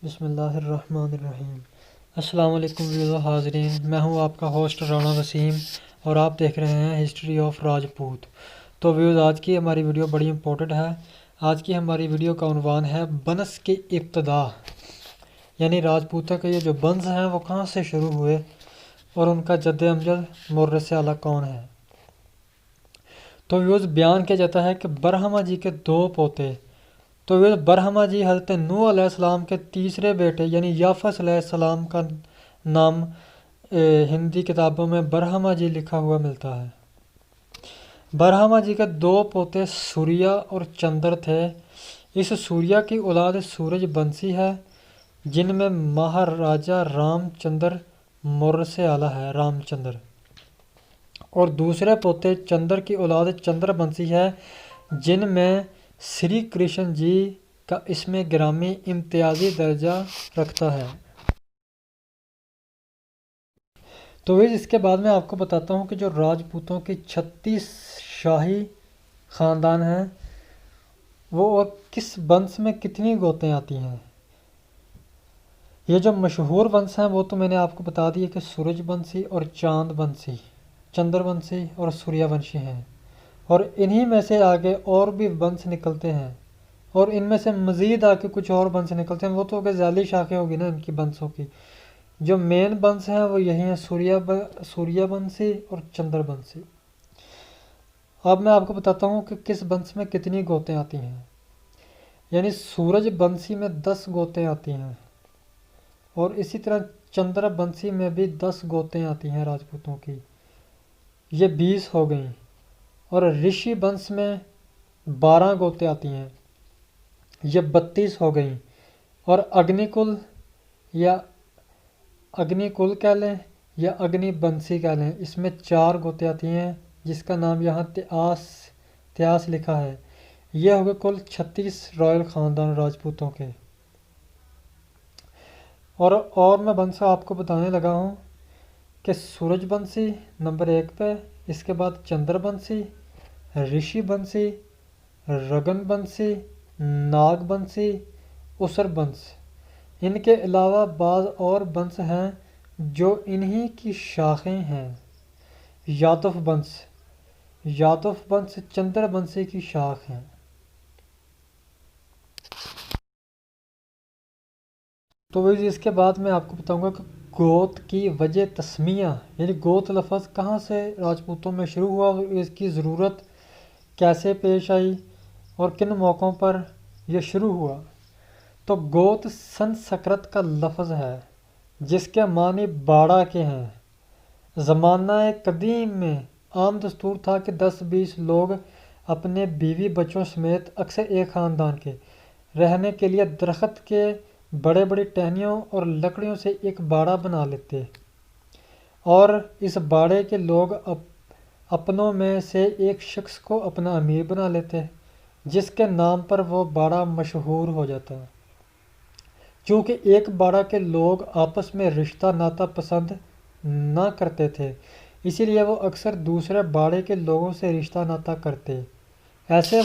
بسم اللہ الرحمن الرحیم۔ السلام علیکم ویوز و حاضرین، میں ہوں آپ کا ہوسٹ رانا وسیم اور آپ دیکھ رہے ہیں ہسٹری آف راجپوت۔ تو ویوز، آج کی ہماری ویڈیو بڑی امپورٹنٹ ہے۔ آج کی ہماری ویڈیو کا عنوان ہے بنس کی ابتدا، یعنی راجپوتوں کے یہ جو بنس ہیں وہ کہاں سے شروع ہوئے اور ان کا جد امجد مورث اعلیٰ کون ہے۔ تو ویوز، بیان کیا جاتا ہے کہ برہما جی کے دو پوتے، تو برہما جی حضرت نوح علیہ السلام کے تیسرے بیٹے یعنی یافس علیہ السلام کا نام ہندی کتابوں میں برہما جی لکھا ہوا ملتا ہے۔ برہما جی کے دو پوتے سوریا اور چندر تھے۔ اس سوریا کی اولاد سورج بنسی ہے، جن میں مہاراجا رام چندر مورث اعلیٰ ہے، رام چندر، اور دوسرے پوتے چندر کی اولاد چندر بنسی ہے، جن میں سری کرشن جی کا اسم گرامی امتیازی درجہ رکھتا ہے۔ تو اس کے بعد میں آپ کو بتاتا ہوں کہ جو راجپوتوں کی 36 شاہی خاندان ہیں وہ کس ونش میں کتنی گوتیں آتی ہیں۔ یہ جو مشہور ونش ہیں وہ تو میں نے آپ کو بتا دی کہ سورج بنسی اور چاند بنسی، چندر بنسی اور سوریا ونشی ہیں، اور انہی میں سے آگے اور بھی ونش نکلتے ہیں، اور ان میں سے مزید آگے کچھ اور ونش نکلتے ہیں۔ وہ تو کہ ذیلی شاخیں ہوگی نا ان کی ونشوں کی۔ جو مین ونش ہیں وہ یہی ہیں، سوریا بنسی اور چندر بنسی۔ اب میں آپ کو بتاتا ہوں کہ کس ونش میں کتنی گوتیں آتی ہیں۔ یعنی سورج بنسی میں 10 گوتیں آتی ہیں، اور اسی طرح چندر بنسی میں بھی 10 گوتیں آتی ہیں راجپوتوں کی، یہ 20 ہو گئیں۔ اور رشی ونش میں 12 گوتیں آتی ہیں، یہ 32 ہو گئیں۔ اور اگنی کل کہہ لیں یا اگنی بنسی کہہ لیں، اس میں 4 گوتیں آتی ہیں، جس کا نام یہاں تیاس لکھا ہے۔ یہ ہوگے کل 36 رائل خاندان راجپوتوں کے۔ اور میں ونش آپ کو بتانے لگا ہوں کہ سورج بنسی نمبر 1 پہ، اس کے بعد چندر بنسی، رشی بنسی، رگن بنسی، ناگ بنسی، اسر بنس۔ ان کے علاوہ بعض اور بنس ہیں جو انہی کی شاخیں ہیں۔ یادو بنس چندر بنسی کی شاخ ہیں۔ تو اس کے بعد میں آپ کو بتاؤں گا کہ گوت کی وجہ تسمیہ، یعنی گوت لفظ کہاں سے راجپوتوں میں شروع ہوا اور اس کی ضرورت کیسے پیش آئی اور کن موقعوں پر یہ شروع ہوا۔ تو گوت سنسکرت کا لفظ ہے جس کے معنی باڑہ کے ہیں۔ زمانہ قدیم میں عام دستور تھا کہ 10-20 لوگ اپنے بیوی بچوں سمیت اکثر ایک خاندان کے رہنے کے لیے درخت کے بڑے بڑی ٹہنیوں اور لکڑیوں سے ایک باڑہ بنا لیتے، اور اس باڑے کے لوگ اپنوں میں سے ایک شخص کو اپنا امیر بنا لیتے، جس کے نام پر وہ باڑہ مشہور ہو جاتا۔ چونکہ ایک باڑہ کے لوگ آپس میں رشتہ ناتا پسند نہ کرتے تھے، اسی لیے وہ اکثر دوسرے باڑے کے لوگوں سے رشتہ ناتا کرتے۔ ایسے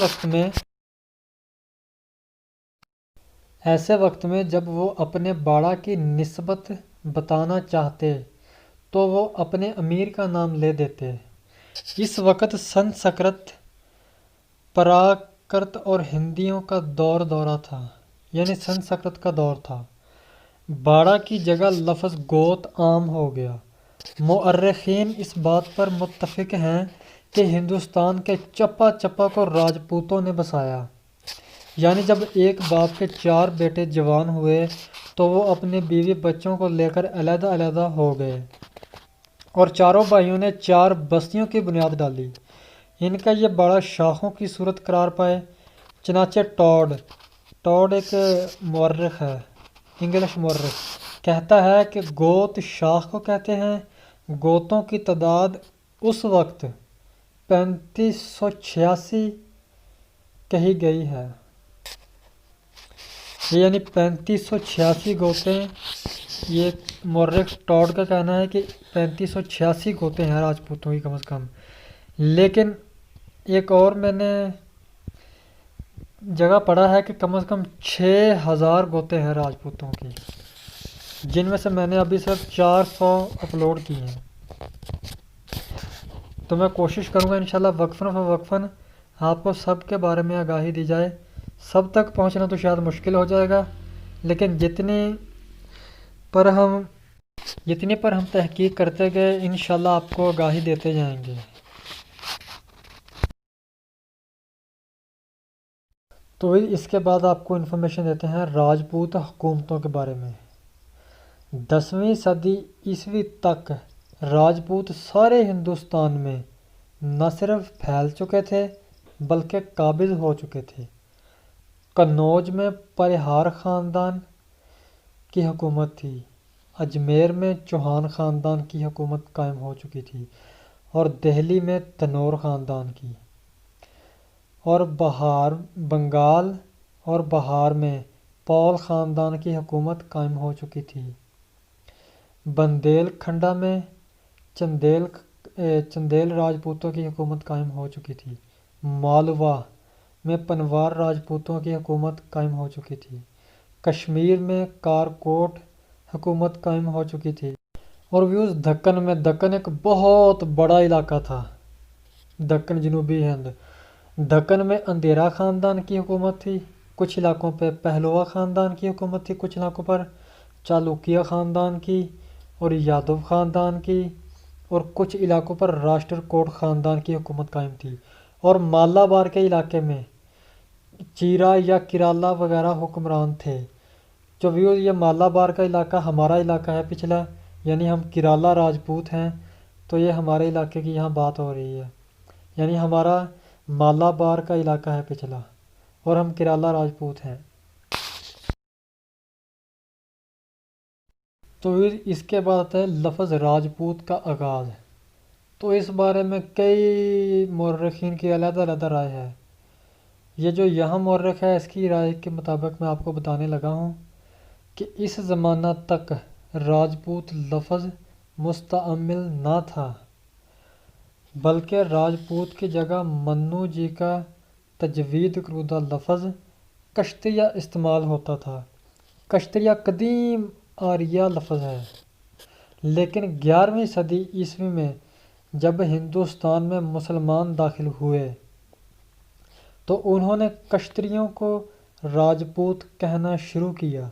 وقت میں جب وہ اپنے باڑہ کی نسبت بتانا چاہتے تو وہ اپنے امیر کا نام لے دیتے۔ اس وقت سنسکرت، پراکرت اور ہندیوں کا دورہ تھا، یعنی سنسکرت کا دور تھا۔ باڑہ کی جگہ لفظ گوت عام ہو گیا۔ مورخین اس بات پر متفق ہیں کہ ہندوستان کے چپا چپا کو راجپوتوں نے بسایا۔ یعنی جب ایک باپ کے 4 بیٹے جوان ہوئے تو وہ اپنے بیوی بچوں کو لے کر علیحدہ علیحدہ ہو گئے، اور چاروں بھائیوں نے 4 بستیوں کی بنیاد ڈالی۔ ان کا یہ باڑہ شاخوں کی صورت قرار پائے۔ چنانچہ ٹاڈ ایک مورخ ہے، انگلش مورخ، کہتا ہے کہ گوت شاخ کو کہتے ہیں۔ گوتوں کی تعداد اس وقت 3586 کہی گئی ہے، یعنی 3586 گوتیں۔ یہ مورخ ٹاڈ کا کہنا ہے کہ 3586 گوتیں ہیں راجپوتوں کی کم از کم۔ لیکن ایک اور میں نے جگہ پڑا ہے کہ کم از کم 6000 گوتے ہیں راجپوتوں کی، جن میں سے میں نے ابھی صرف 400 اپلوڈ کی ہیں۔ تو میں کوشش کروں گا انشاءاللہ وقفاً فوقفاً آپ کو سب کے بارے میں آگاہی دی جائے۔ سب تک پہنچنا تو شاید مشکل ہو جائے گا، لیکن جتنی پر ہم تحقیق کرتے گئے انشاءاللہ آپ کو آگاہی دیتے جائیں گے۔ تو اس کے بعد آپ کو انفارمیشن دیتے ہیں راجپوت حکومتوں کے بارے میں۔ 10ویں صدی عیسوی تک راجپوت سارے ہندوستان میں نہ صرف پھیل چکے تھے بلکہ قابض ہو چکے تھے۔ قنوج میں پرہار خاندان کی حکومت تھی، اجمیر میں چوہان خاندان کی حکومت قائم ہو چکی تھی، اور دہلی میں تنور خاندان کی، اور بنگال اور بہار میں پال خاندان کی حکومت قائم ہو چکی تھی۔ بندیل کھنڈا میں چندیل راجپوتوں کی حکومت قائم ہو چکی تھی۔ مالوا میں پنوار راجپوتوں کی حکومت قائم ہو چکی تھی۔ کشمیر میں کارکوٹ حکومت قائم ہو چکی تھی۔ اور دکن ایک بہت بڑا علاقہ تھا، دکن جنوبی ہند۔ دکن میں اندھیرا خاندان کی حکومت تھی، کچھ علاقوں پہ پہلوا خاندان کی حکومت تھی، کچھ علاقوں پر چالوکیہ خاندان کی اور یادو خاندان کی، اور کچھ علاقوں پر راشٹر کوٹ خاندان کی حکومت قائم تھی۔ اور مالابار کے علاقے میں چیرا یا کیرالا وغیرہ حکمران تھے۔ جو ویوز یہ مالابار کا علاقہ ہمارا علاقہ ہے پچھلا، یعنی ہم کیرالا راجپوت ہیں، تو یہ ہمارے علاقے کی یہاں بات ہو رہی ہے، یعنی ہمارا مالابار کا علاقہ ہے پچھلا اور ہم کیرالا راجپوت ہیں۔ تو اس کے بعد آتا ہے لفظ راجپوت کا آغاز۔ تو اس بارے میں کئی مورخین کی علیحدہ علیحدہ رائے ہے۔ یہ جو یہاں مورخ ہے اس کی رائے کے مطابق میں آپ کو بتانے لگا ہوں کہ اس زمانہ تک راجپوت لفظ مستعمل نہ تھا، بلکہ راجپوت کی جگہ منو جی کا تجوید کردہ لفظ کشتریہ استعمال ہوتا تھا۔ کشتریہ قدیم آریہ لفظ ہے، لیکن 11ویں صدی عیسوی میں جب ہندوستان میں مسلمان داخل ہوئے تو انہوں نے کشتریوں کو راجپوت کہنا شروع کیا،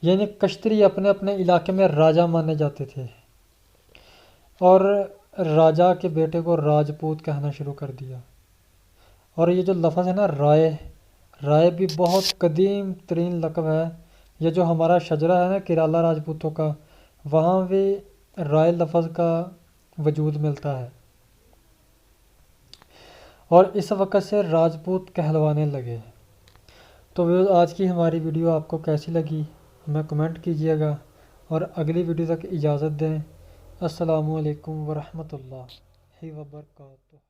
یعنی کشتری اپنے اپنے علاقے میں راجا مانے جاتے تھے، اور راجا کے بیٹے کو راجپوت کہنا شروع کر دیا۔ اور یہ جو لفظ ہے نا رائے بھی بہت قدیم ترین لقب ہے۔ یہ جو ہمارا شجرہ ہے نا کیرالا راجپوتوں کا، وہاں بھی رائے لفظ کا وجود ملتا ہے، اور اس وقت سے راجپوت کہلوانے لگے۔ تو آج کی ہماری ویڈیو آپ کو کیسی لگی ہمیں کمنٹ کیجیے گا، اور اگلی ویڈیو تک اجازت دیں۔ السلام علیکم ورحمۃ اللہ وبرکاتہ۔